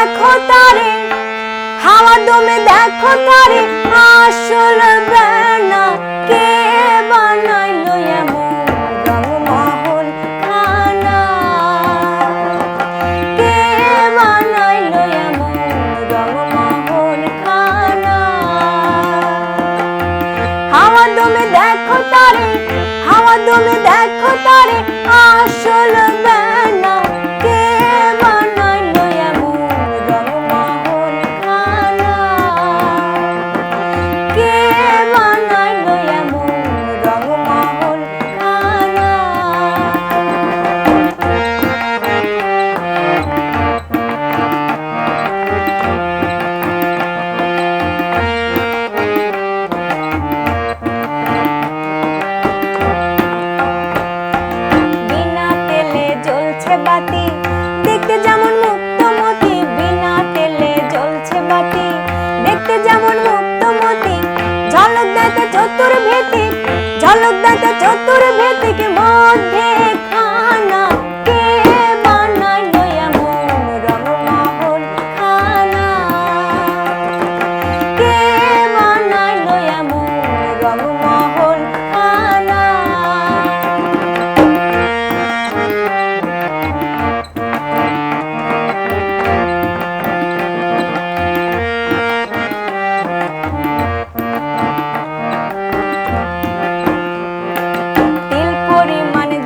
দেখো তারে, হাওয়া দমে দেখো তারে, আসল বেনা কে বানাইলো এমন রংমহল খানা, কে বানাইলো এমন রংমহল খানা। হাওয়া দমে দেখো তারে, হাওয়া দমে দেখো তারে, আসল বেনা কে বানাইলো এমন রংমহল খানা, কে বানাইলো এমন রংমহল খানা। বাতি দেখতে যেমন মুক্তমতি, বিনা তেলে জ্বলছে বাতি দেখতে যেমন মুক্তমতি, ঝলক দেয় চতুর্ভেদিক, ঝলক দেয় চতুর্ভেদিক মধ্যে খানা, কে বানাইলো এমন রংমহল খানা, কে বানাইলো এমন রংমহল খানা।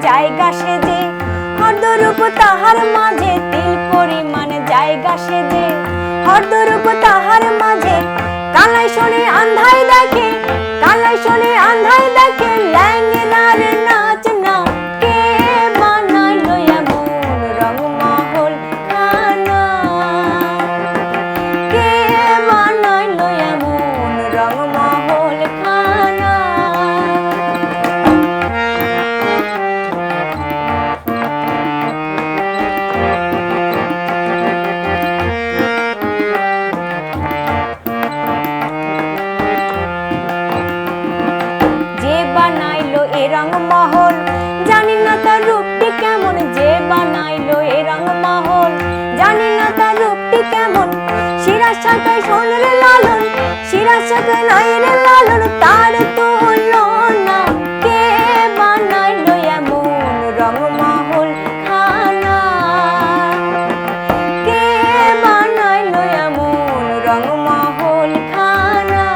জায়গা সেজে হরদরূপ তাহার মাঝে, তিল পরিমাণ জায়গা সেজে হরদরূপ তাহার মাঝে, কালাই শোনে আন্ধাই দেখে, কালাই শোনে আন্ধাই দেখে ল্যাংড়ার নাচ না, কে বানাইলো এমন রংমহল খানা, কে বানাইলো এমন রংমহল খানা। রংমহল জানি না তার রূপটি কেমন, যে বানাইলো এ রংমহল জানি না তার রূপটি কেমন, শিরার শাখায় সোনের লালন, শিরার শাখায় নাই রে লালন, তার তুলনা, কে বানাইলো এমন রংমহল খানা, কে বানাইলো এমন রংমহল খানা।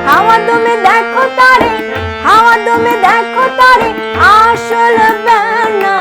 হাওয়া দমে দেখো তারে, হাওয়া দমে দেখো তারে, আসল বেনা